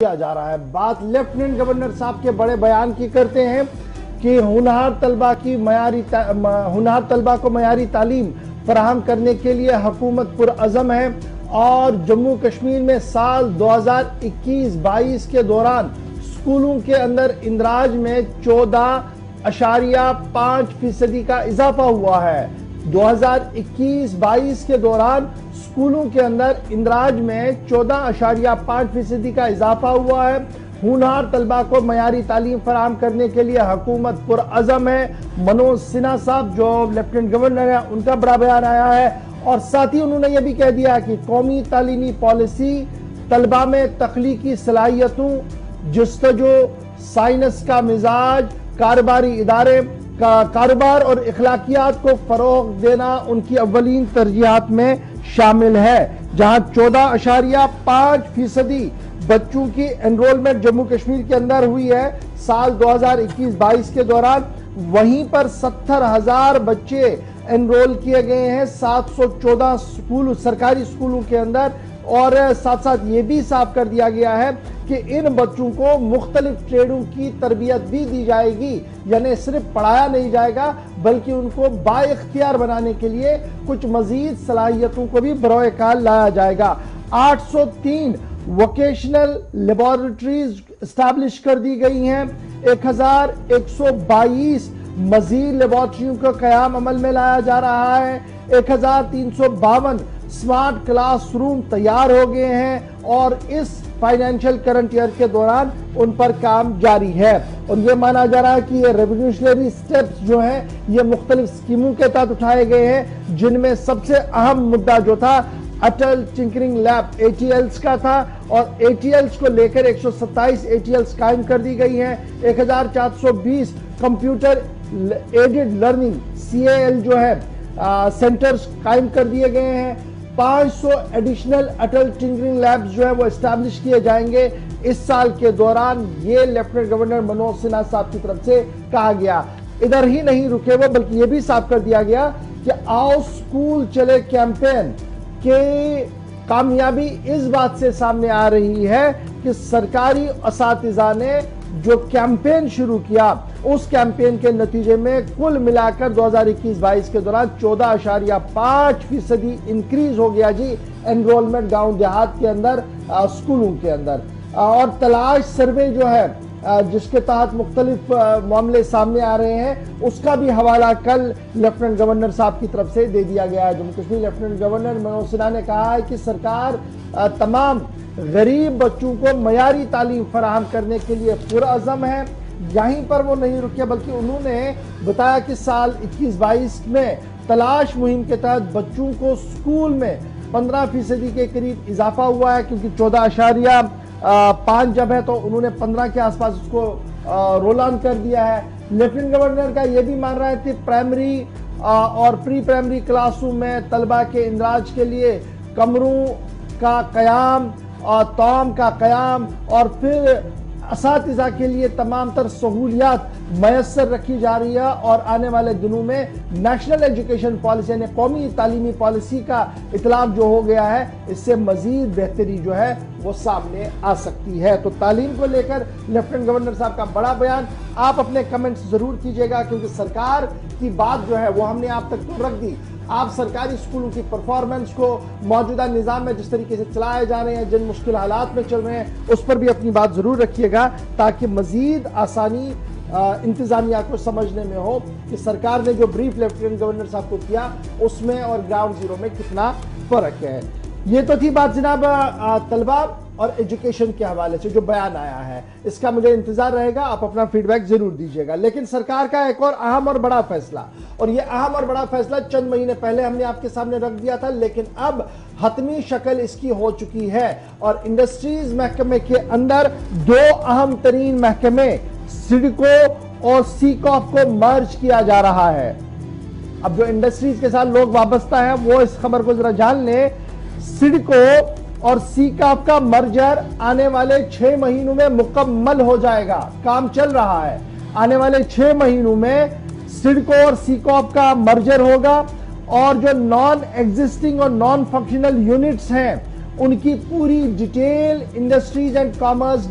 کیا جا رہا ہے۔ بات لیفٹیننٹ گورنر صاحب کے بڑے بیان کی کرتے ہیں کہ ہونہار طلبہ کو معیاری تعلیم فراہم کرنے کے لیے حکومت پرعزم ہے اور جموں کشمیر میں سال 2021-22 کے دوران سکولوں کے اندر اندراج میں 14.5% کا اضافہ ہوا ہے۔ 2021-22 کے دوران سکولوں کے اندر اندراج میں 14.5% کا اضافہ ہوا ہے۔ ہونہار طلبہ کو معیاری تعلیم فراہم کرنے کے لیے حکومت پرعزم ہے۔ منوج سنہا صاحب جو لیفٹیننٹ گورنر ہیں ان کا بڑا بیان آیا ہے اور ساتھ ہی انہوں نے یہ بھی کہہ دیا کہ قومی تعلیمی پالیسی طلبہ میں تخلیقی صلاحیتوں، جستجو، سائنس کا مزاج، کاروباری ادارے کاروبار اور اخلاقیات کو فروغ دینا ان کی اولین ترجیحات میں شامل ہے۔ جہاں 14.5% بچوں کی انرولمنٹ جموں کشمیر کے اندر ہوئی ہے سال 2021-22 کے دوران، وہیں پر 70,000 بچے انرول کیے گئے ہیں 714 سرکاری سکولوں کے اندر، اور ساتھ ساتھ یہ بھی صاف کر دیا گیا ہے کہ ان بچوں کو مختلف ٹریڈوں کی تربیت بھی دی جائے گی، یعنی صرف پڑھایا نہیں جائے گا بلکہ ان کو بااختیار بنانے کے لیے کچھ مزید صلاحیتوں کو بھی بروئے کار لایا جائے گا۔ 803 ووکیشنل لیبارٹریز اسٹیبلش کر دی گئی ہیں، 1122 مزید لیبارٹریوں کا قیام عمل میں لایا جا رہا ہے، 1352 سمارٹ کلاس روم تیار ہو گئے ہیں اور اس فائنینشل کرنٹ ایئر کے دوران ان پر کام جاری ہے۔ اور یہ مانا جا رہا ہے کہ یہ ریولیوشنری سٹیپس جو ہیں یہ مختلف سکیموں کے تحت اٹھائے گئے ہیں، جن میں سب سے اہم مدعا جو تھا اٹل ٹنکرنگ لیب ATLs کا تھا، اور ATLs کو لے کر 127 ATLs قائم کر دی گئی ہیں، 1420 کمپیوٹر ایڈڈ لرننگ CAL جو ہے سینٹرز قائم کر دیے گئے ہیں، 500 ایڈیشنل اٹل ٹنکرنگ لیبز جو ہے وہ اسٹیبلش کیے جائیں گے اس سال کے دوران۔ یہ لیفٹیننٹ گورنر منوج سنہا صاحب کی طرف سے کہا گیا۔ ادھر ہی نہیں رکے وہ بلکہ یہ بھی صاف کر دیا گیا کہ آؤ سکول چلے کیمپین کی کامیابی اس بات سے سامنے آ رہی ہے کہ سرکاری اساتذہ نے جو کیمپین شروع کیا اس کیمپین کے نتیجے میں کل ملا کر 2021-22 کے دوران 14.5% انکریز ہو گیا جی انرولمنٹ گاؤں دیہات کے اندر سکولوں کے اندر۔ اور تلاش سروے جو ہے جس کے تحت مختلف معاملے سامنے آ رہے ہیں اس کا بھی حوالہ کل لیفٹیننٹ گورنر صاحب کی طرف سے دے دیا گیا ہے۔ جموں کشمیر لیفٹیننٹ گورنر منوج سنہا نے کہا ہے کہ سرکار تمام غریب بچوں کو معیاری تعلیم فراہم کرنے کے لیے پرعزم ہے۔ یہیں پر وہ نہیں رکے بلکہ انہوں نے بتایا کہ سال 21-22 میں تلاش مہم کے تحت بچوں کو سکول میں 15% کے قریب اضافہ ہوا ہے، کیونکہ 14.5 جب ہے تو انہوں نے 15 کے آس پاس اس کو رول آن کر دیا ہے۔ لیفٹیننٹ گورنر کا یہ بھی مان رہے تھے پرائمری اور پری پرائمری کلاس روم میں طلبہ کے اندراج کے لیے کمروں کا قیام اور طعام کا قیام اور پھر اساتذہ کے لیے تمام تر سہولیات میسر رکھی جا رہی ہے، اور آنے والے دنوں میں نیشنل ایجوکیشن پالیسی یعنی قومی تعلیمی پالیسی کا اطلاق جو ہو گیا ہے اس سے مزید بہتری جو ہے وہ سامنے آ سکتی ہے۔ تو تعلیم کو لے کر لیفٹیننٹ گورنر صاحب کا بڑا بیان، آپ اپنے کمنٹس ضرور کیجئے گا کیونکہ سرکار کی بات جو ہے وہ ہم نے آپ تک تو رکھ دی۔ آپ سرکاری سکولوں کی پرفارمنس کو موجودہ نظام میں جس طریقے سے چلائے جا رہے ہیں، جن مشکل حالات میں چل رہے ہیں اس پر بھی اپنی بات ضرور رکھیے گا تاکہ مزید آسانی انتظامیہ کو سمجھنے میں ہو کہ سرکار نے جو بریف لیفٹیننٹ گورنر صاحب کو کیا اس میں اور گراؤنڈ زیرو میں کتنا فرق ہے۔ یہ تو تھی بات جناب طلبہ اور ایجوکیشن کے حوالے سے جو بیان آیا ہے، اس کا مجھے انتظار رہے گا، آپ اپنا فیڈ بیک ضرور دیجئے گا۔ لیکن سرکار کا ایک اور اہم اور بڑا فیصلہ، اور یہ اہم اور بڑا فیصلہ چند مہینے پہلے ہم نے آپ کے سامنے رکھ دیا تھا لیکن اب حتمی شکل اس کی ہو چکی ہے، اور انڈسٹریز محکمے کے اندر دو اہم ترین محکمے سڈکو اور سیکاف کو مرج کیا جا رہا ہے۔ اب جو انڈسٹریز کے ساتھ لوگ وابستہ ہیں وہ اس خبر کو ذرا جان لیں، سڈکو اور سیکاف کا مرجر آنے والے 6 مہینوں میں مکمل ہو جائے گا، کام چل رہا ہے۔ آنے والے 6 مہینوں میں سڈکو اور سیکاف کا مرجر ہوگا، اور جو نان ایگزسٹنگ اور نان فنکشنل یونٹس ہیں ان کی پوری ڈیٹیل انڈسٹریز اینڈ کامرس